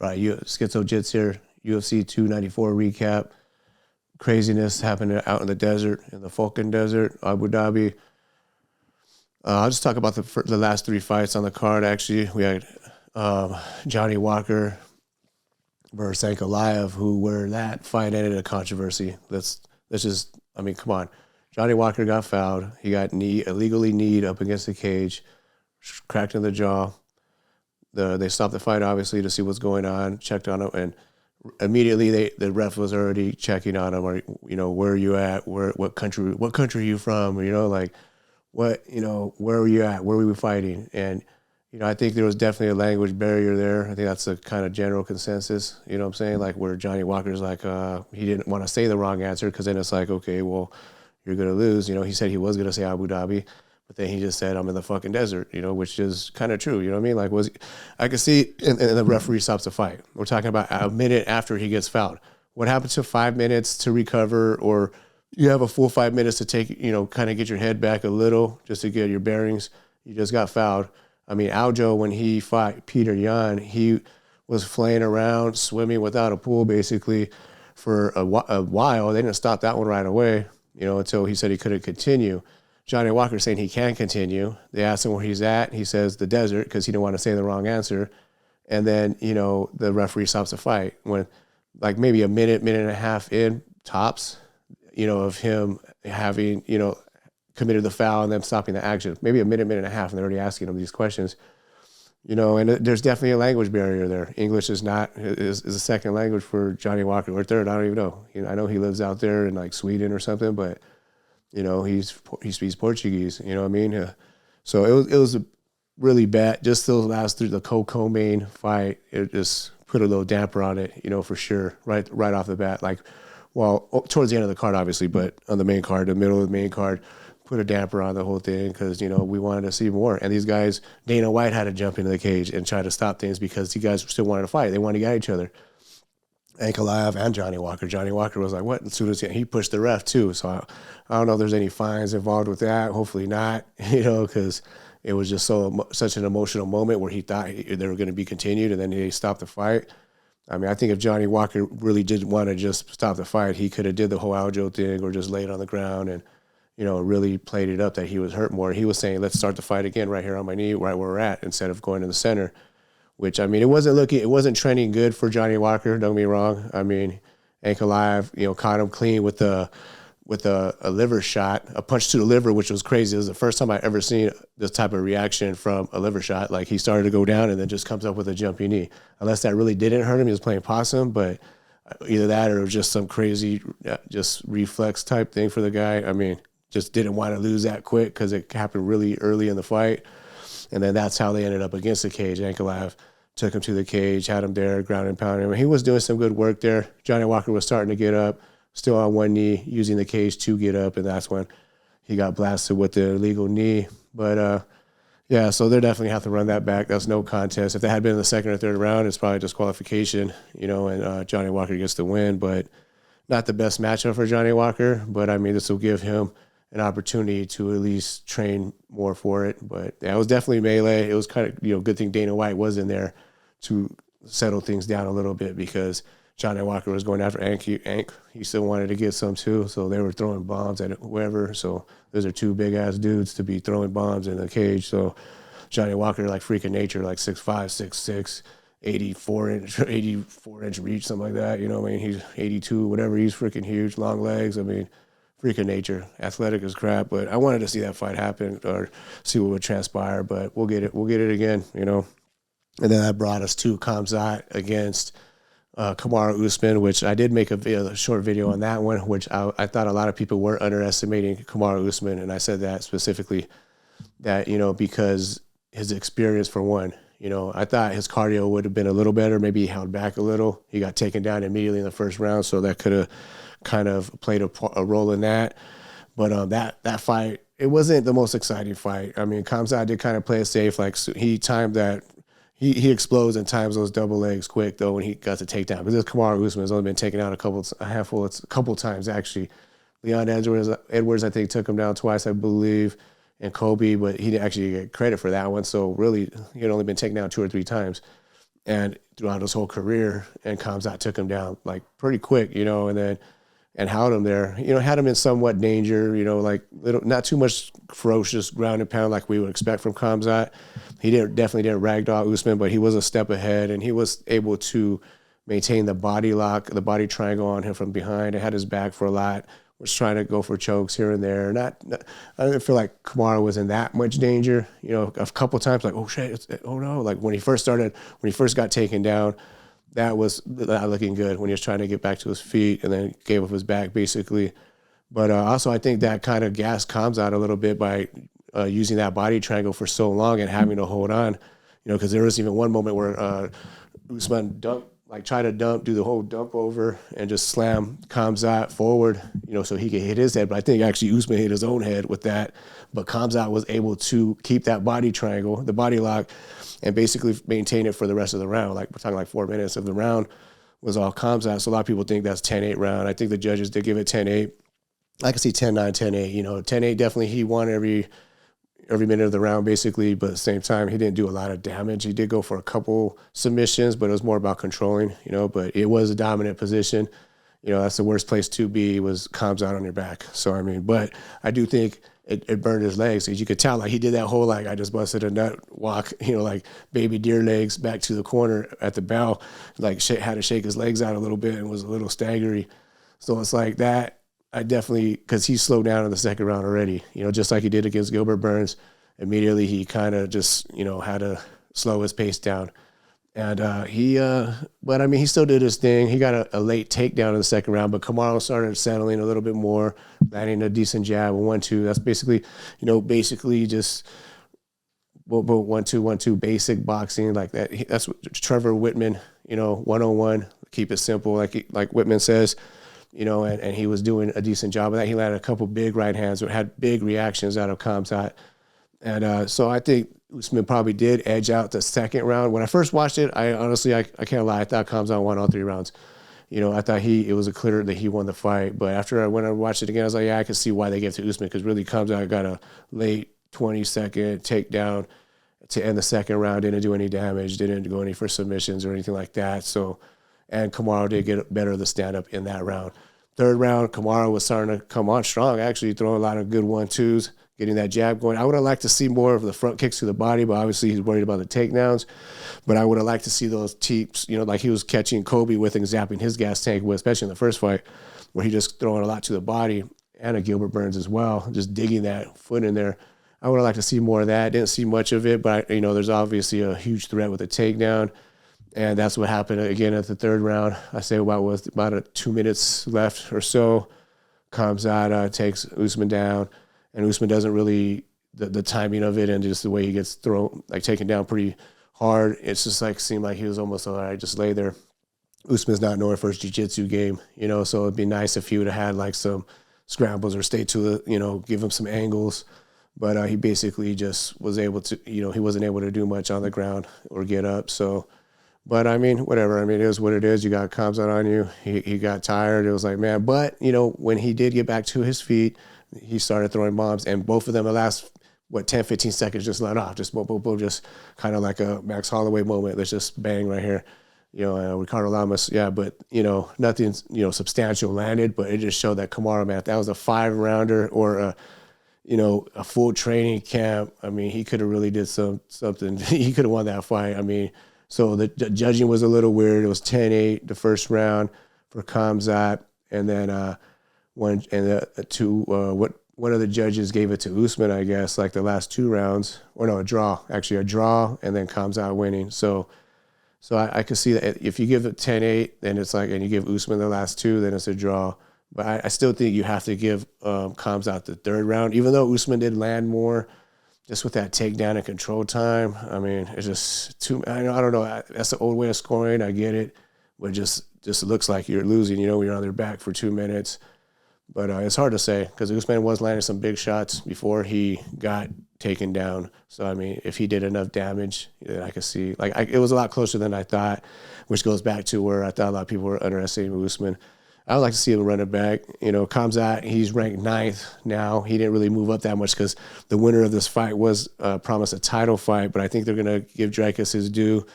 Right, Schizo Jits here, UFC 294 recap. Craziness happened out in the desert, in the Falkland Desert, Abu Dhabi. I'll just talk about the last three fights on the card, actually. We had Johnny Walker versus Ankalaev, where that fight ended a controversy. I mean, come on. Johnny Walker got fouled. He got illegally kneed up against the cage, cracked in the jaw. They stopped the fight, obviously, to see what's going on, checked on him, and immediately the ref was already checking on him, or, where are you at? What country are you from? Like, where were you at? Where were we fighting? And, I think there was definitely a language barrier there. I think that's a kind of general consensus, you know what I'm saying? Like, where Johnny Walker's like, he didn't want to say the wrong answer, because then it's like, okay, well, you're going to lose. He said he was going to say Abu Dhabi, but then he just said, I'm in the fucking desert, which is kind of true. You know what I mean? Like, I could see, and the referee stops the fight. We're talking about a minute after he gets fouled. What happens to 5 minutes to recover, or you have a full 5 minutes to take, kind of get your head back a little just to get your bearings? You just got fouled. I mean, Aljo, when he fought Peter Yan, he was flaying around, swimming without a pool, basically, for a while. They didn't stop that one right away, until he said he couldn't continue. Johnny Walker saying he can continue. They asked him where he's at. He says the desert, because he didn't want to say the wrong answer. And then, the referee stops the fight when, like, maybe a minute and a half in, tops, of him having, committed the foul and them stopping the action. Maybe a minute and a half, and they're already asking him these questions. And there's definitely a language barrier there. English is a second language for Johnny Walker, or third, I don't even know. I know he lives out there in, like, Sweden or something, but he speaks Portuguese. You know what I mean? So it was really bad. Just those last three, the co-main fight, it just put a little damper on it. For sure, right off the bat. Like, well, towards the end of the card, obviously, but on the main card, the middle of the main card, put a damper on the whole thing, because we wanted to see more. And these guys, Dana White had to jump into the cage and try to stop things, because these guys still wanted to fight. They wanted to get each other. Ankalaev and Johnny Walker. Johnny Walker was like, what? As soon as he pushed the ref too. So I don't know if there's any fines involved with that. Hopefully not, because it was just such an emotional moment where he thought they were going to be continued, and then they stopped the fight. I mean, I think if Johnny Walker really didn't want to just stop the fight, he could have did the whole Aljo thing, or just laid on the ground and, really played it up that he was hurt more. He was saying, let's start the fight again right here on my knee, right where we're at, instead of going to the center. Which, I mean, it wasn't trending good for Johnny Walker. Don't get me wrong. I mean, Ankalaev, caught him clean with a liver shot, a punch to the liver, which was crazy. It was the first time I ever seen this type of reaction from a liver shot. Like, he started to go down and then just comes up with a jumping knee. Unless that really didn't hurt him, he was playing possum. But either that, or it was just some crazy, just reflex type thing for the guy. I mean, just didn't want to lose that quick, because it happened really early in the fight. And then that's how they ended up against the cage. Ankalaev took him to the cage, had him there, ground and pounding him. He was doing some good work there. Johnny Walker was starting to get up, still on one knee, using the cage to get up, and that's when he got blasted with the illegal knee. But, yeah, so they definitely have to run that back. That's no contest. If that had been in the second or third round, it's probably disqualification, and Johnny Walker gets the win. But not the best matchup for Johnny Walker. But, I mean, this will give him an opportunity to at least train more for it. But yeah, it was definitely melee. It was kind of, good thing Dana White was in there to settle things down a little bit, because Johnny Walker was going after Ank. He still wanted to get some too. So they were throwing bombs at whoever. So those are two big ass dudes to be throwing bombs in the cage. So Johnny Walker, like freaking nature, like 6'5", 6'6", 84-inch reach, something like that. I mean, he's 82, whatever. He's freaking huge, long legs. I mean, freaking nature, athletic as crap. But I wanted to see that fight happen, or see what would transpire. But we'll get it again, And then that brought us to Khamzat against Kamaru Usman, which I did make a short video on that one, which I thought a lot of people were underestimating Kamaru Usman, and I said that specifically, that because his experience, for one. I thought his cardio would have been a little better. Maybe he held back a little. He got taken down immediately in the first round, so that could have kind of played a role in that. But that fight, it wasn't the most exciting fight. I mean, Khamzat did kind of play it safe. Like, he timed that. He explodes and times those double legs quick, though, when he got the takedown. Because Kamaru Usman has only been taken out a couple times, actually. Leon Edwards, I think, took him down twice, I believe, and Kobe, but he didn't actually get credit for that one. So really, he had only been taken down 2 or 3 times. and throughout his whole career, and Khamzat took him down like pretty quick, and held him there, had him in somewhat danger, like not too much ferocious ground and pound like we would expect from Khamzat. He definitely didn't ragdoll Usman, but he was a step ahead, and he was able to maintain the body lock, the body triangle on him from behind. It had his back for a lot, was trying to go for chokes here and there. I didn't feel like Kamaru was in that much danger. A couple times like, oh shit, oh no. Like when he first got taken down, that was not looking good when he was trying to get back to his feet and then gave up his back basically. But also I think that kind of gas Khamzat a little bit by using that body triangle for so long and having to hold on, because there was even one moment where Usman tried to do the whole dump over and just slam Khamzat forward, so he could hit his head. But I think actually Usman hit his own head with that. But Khamzat was able to keep that body triangle, the body lock, and basically maintain it for the rest of the round. Like we're talking like 4 minutes of the round was all Khamzat. So a lot of people think that's 10-8 round. I think the judges did give it 10-8. I can see 10-9, 10-8. 10-8 definitely he won every minute of the round basically, but at the same time he didn't do a lot of damage. He did go for a couple submissions, but it was more about controlling, but it was a dominant position. That's the worst place to be, was Khamzat on your back. So but I do think it burned his legs. As you could tell, like he did that whole like I just busted a nut walk, like baby deer legs back to the corner at the bell, like had to shake his legs out a little bit and was a little staggery. So it's like that. I definitely, because he slowed down in the second round already, just like he did against Gilbert Burns. Immediately he kind of just, had to slow his pace down. And he still did his thing. He got a late takedown in the second round, but Kamaru started settling a little bit more, landing a decent jab, a 1-2. That's basically, just 1-2, basic boxing like that. That's what Trevor Whitman, 101, keep it simple, like Whitman says. And he was doing a decent job of that. He landed a couple big right hands or had big reactions out of Khamzat. And so I think Usman probably did edge out the second round. When I first watched it, I honestly, I can't lie, I thought Khamzat won all 3 rounds. I thought it was a clear that he won the fight. But when I watched it again, I was like, yeah, I could see why they gave it to Usman, because really Khamzat got a late 20-second takedown to end the second round, didn't do any damage, didn't go any for submissions or anything like that. So, and Kamaru did get better of the stand-up in that round. Third round, Kamaru was starting to come on strong, actually throwing a lot of good 1-2s, getting that jab going. I would have liked to see more of the front kicks to the body, but obviously he's worried about the takedowns. But I would have liked to see those teeps, like he was catching Kobe with and zapping his gas tank with, especially in the first fight, where he just throwing a lot to the body, and a Gilbert Burns as well, just digging that foot in there. I would have liked to see more of that. Didn't see much of it, but there's obviously a huge threat with a takedown. And that's what happened again at the third round. I say about 2 minutes left or so. Khamzat takes Usman down, and Usman doesn't really, the timing of it and just the way he gets taken down pretty hard. It's just seemed like he was almost all right, just lay there. Usman's not known for his jiu-jitsu game, so it'd be nice if he would have had some scrambles or stay to the, give him some angles. But he basically just was able to, he wasn't able to do much on the ground or get up. So, but whatever. It is what it is. You got Khamzat on you. He got tired. It was like, man. But, when he did get back to his feet, he started throwing bombs. And both of them, the last, 10, 15 seconds just let off. Just boom, boom, boom. Just kind of like a Max Holloway moment. Let's just bang right here. Ricardo Lamas, yeah. But, nothing, substantial landed. But it just showed that Kamaru, man, if that was a 5-rounder or a full training camp, he could have really did something. He could have won that fight. So the judging was a little weird. It was 10-8 the first round for Khamzat, and then one of the judges gave it to Usman, I guess, like the last 2 rounds, or no, a draw, and then Khamzat winning. So I could see that if you give it 10-8, then it's and you give Usman the last 2, then it's a draw. But I still think you have to give Khamzat the third round, even though Usman did land more. Just with that takedown and control time, it's just too. I don't know. That's the old way of scoring. I get it, but just looks like you're losing. When you're on their back for 2 minutes. But it's hard to say because Usman was landing some big shots before he got taken down. So if he did enough damage, then I could see. It was a lot closer than I thought, which goes back to where I thought a lot of people were underestimating Usman. I would like to see him run it back. Khamzat, he's ranked 9th now. He didn't really move up that much because the winner of this fight was promised a title fight, but I think they're going to give Dricus his due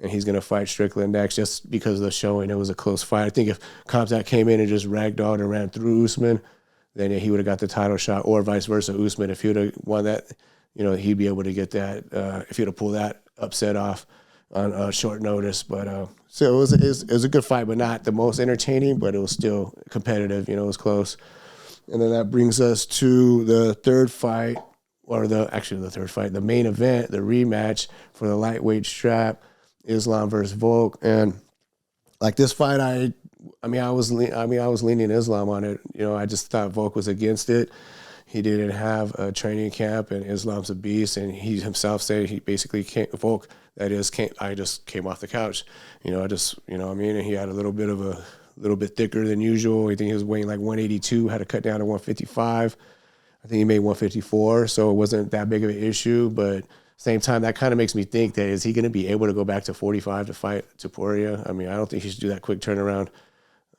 and he's going to fight Strickland next just because of the showing. It was a close fight. I think if Khamzat came in and just ragdolled and ran through Usman, then he would have got the title shot, or vice versa. Usman, if he would have won that, he'd be able to get that if he would have pulled that upset off on short notice. But so it was a good fight, but not the most entertaining, but it was still competitive. It was close. And then that brings us to the third fight, or the main event, the rematch for the lightweight strap, Islam versus Volk. And like this fight, I was leaning Islam on it. I just thought Volk was against it. He didn't have a training camp, and Islam's a beast. And he himself said he basically Volk, I just came off the couch. And he had a little bit thicker than usual. I think he was weighing like 182, had to cut down to 155. I think he made 154, so it wasn't that big of an issue. But same time, that kind of makes me think that is he going to be able to go back to 45 to fight Topuria? I don't think he should do that quick turnaround.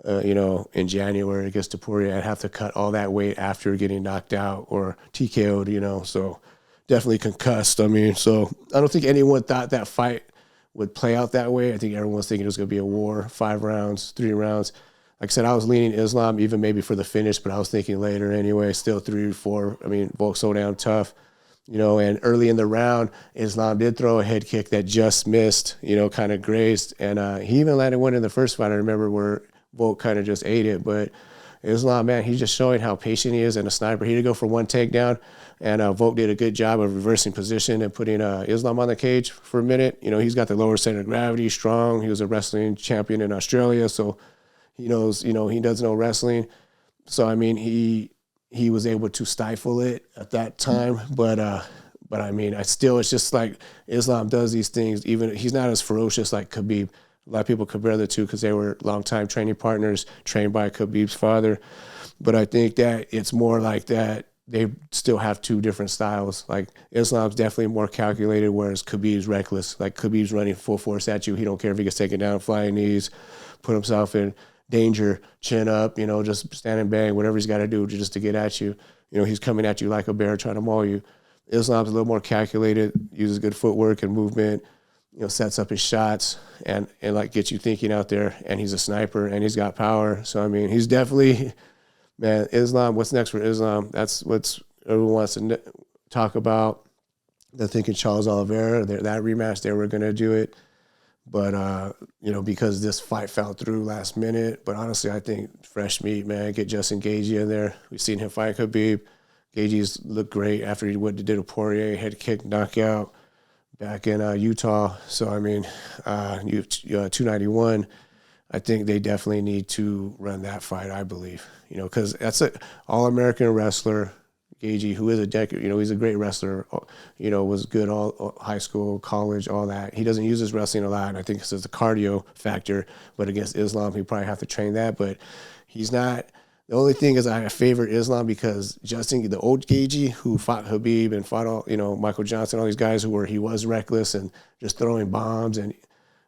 In January against Topuria, I'd have to cut all that weight after getting knocked out or TKO'd. So definitely concussed. So I don't think anyone thought that fight would play out that way. I think everyone's thinking it was going to be a war, 5 rounds, 3 rounds. Like I said, I was leaning Islam even maybe for the finish, but I was thinking later anyway, still 3 or 4. Volk so damn tough, and early in the round, Islam did throw a head kick that just missed, kind of grazed. And he even landed one in the first fight, I remember, where Volk kind of just ate it. But Islam, man, he's just showing how patient he is and a sniper. He did go for one takedown, and Volk did a good job of reversing position and putting Islam on the cage for a minute. He's got the lower center of gravity, strong. He was a wrestling champion in Australia, so he knows, he does know wrestling. So, he was able to stifle it at that time. But it's just like Islam does these things. Even he's not as ferocious like Khabib. A lot of people compare the two because they were longtime training partners, trained by Khabib's father. But I think that it's more like that they still have 2 different styles. Like Islam's definitely more calculated, whereas Khabib's reckless. Like Khabib's running full force at you. He don't care if he gets taken down, flying knees, put himself in danger, chin up, just stand and bang, whatever he's got to do just to get at you. He's coming at you like a bear trying to maul you. Islam's a little more calculated, uses good footwork and movement, sets up his shots and like gets you thinking out there, and he's a sniper and he's got power. So, he's definitely, man, Islam, what's next for Islam? That's what everyone wants to talk about. They're thinking Charles Oliveira, that rematch, they were going to do it. But, because this fight fell through last minute. But honestly, I think fresh meat, man, get Justin Gaethje in there. We've seen him fight Khabib. Gaethje's looked great after he did a Poirier head kick knockout back in Utah. So, 291, I think they definitely need to run that fight, I believe. Because that's an all-American wrestler, Gaethje, who is he's a great wrestler, was good all high school, college, all that. He doesn't use his wrestling a lot, and I think it's the cardio factor. But against Islam, he probably have to train that. But he's not. The only thing is I favor Islam because the old Gaethje who fought Khabib and fought all, Michael Johnson, all these guys he was reckless and just throwing bombs and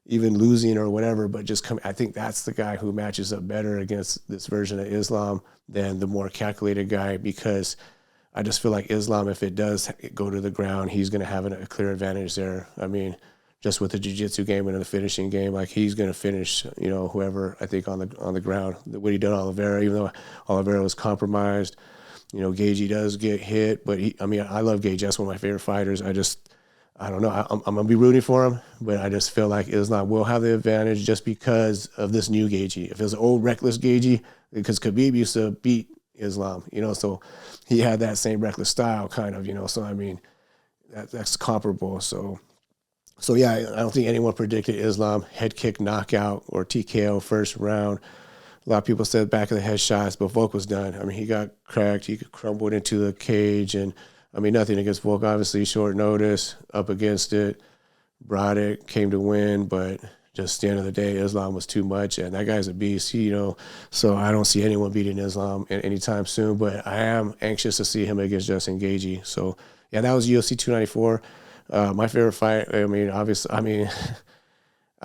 even losing or whatever, but I think that's the guy who matches up better against this version of Islam than the more calculated guy, because I just feel like Islam, if it does go to the ground, he's going to have a clear advantage there. Just with the jiu-jitsu game and the finishing game, like he's going to finish, whoever, I think, on the ground. What he did to Oliveira, even though Oliveira was compromised, Gaethje does get hit, but I love Gaethje. That's one of my favorite fighters. I don't know. I'm going to be rooting for him, but I just feel like Islam will have the advantage just because of this new Gaethje. If it was an old reckless Gaethje, because Khabib used to beat Islam, so he had that same reckless style kind of, so that's comparable. So yeah, I don't think anyone predicted Islam head kick knockout or TKO first round. A lot of people said back of the head shots, but Volk was done. He got cracked. He crumbled into the cage, and nothing against Volk. Obviously, short notice, up against it, brought it, came to win, but just the end of the day, Islam was too much, and that guy's a beast, So I don't see anyone beating Islam anytime soon, but I am anxious to see him against Justin Gaethje. So yeah, that was UFC 294. My favorite fight, obviously,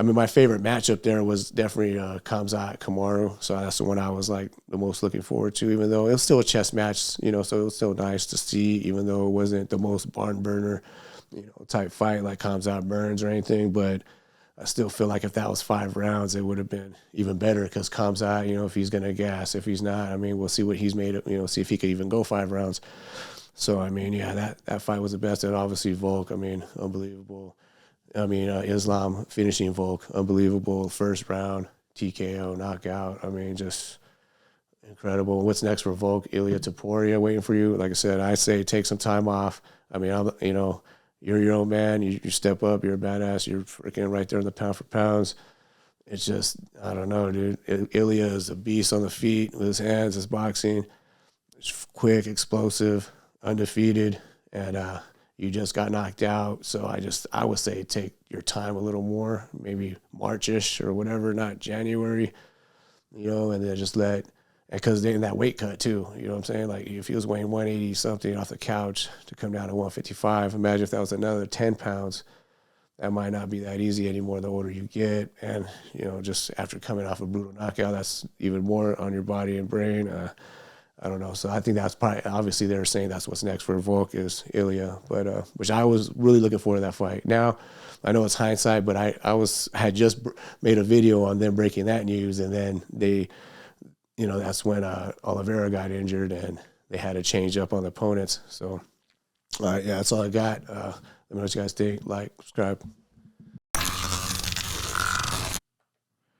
my favorite matchup there was definitely Khamzat Kamaru. So that's the one I was like the most looking forward to, even though it was still a chess match, so it was still nice to see, even though it wasn't the most barn burner, type fight like Khamzat Burns or anything. But I still feel like if that was 5 rounds, it would have been even better because Khamzat, if he's going to gas, if he's not, I mean, we'll see what he's made of, see if he could even go 5 rounds. So, I mean, yeah, that fight was the best. And obviously Volk, I mean, unbelievable. I mean, Islam finishing Volk, unbelievable. First round, TKO, knockout. I mean, just incredible. What's next for Volk? Ilia Topuria waiting for you. Like I said, I say take some time off. I mean, you're your own man. You step up. You're a badass. You're freaking right there in the pound for pounds. It's just, I don't know, dude. Ilia is a beast on the feet with his hands, his boxing. It's quick, explosive, undefeated, and you just got knocked out. So I would say take your time a little more, maybe March-ish or whatever, not January, and then just because they're in that weight cut too, you know what I'm saying? Like if he was weighing 180 something off the couch to come down to 155, imagine if that was another 10 pounds. That might not be that easy anymore the older you get. And, just after coming off a brutal knockout, that's even more on your body and brain. I don't know. So I think that's probably, obviously they're saying that's what's next for Volk is Ilia, but which I was really looking forward to that fight. Now, I know it's hindsight, but I had just made a video on them breaking that news, and then they, that's when Oliveira got injured and they had to change up on the opponents. So, yeah, that's all I got. Let me know what you guys think. Like, subscribe.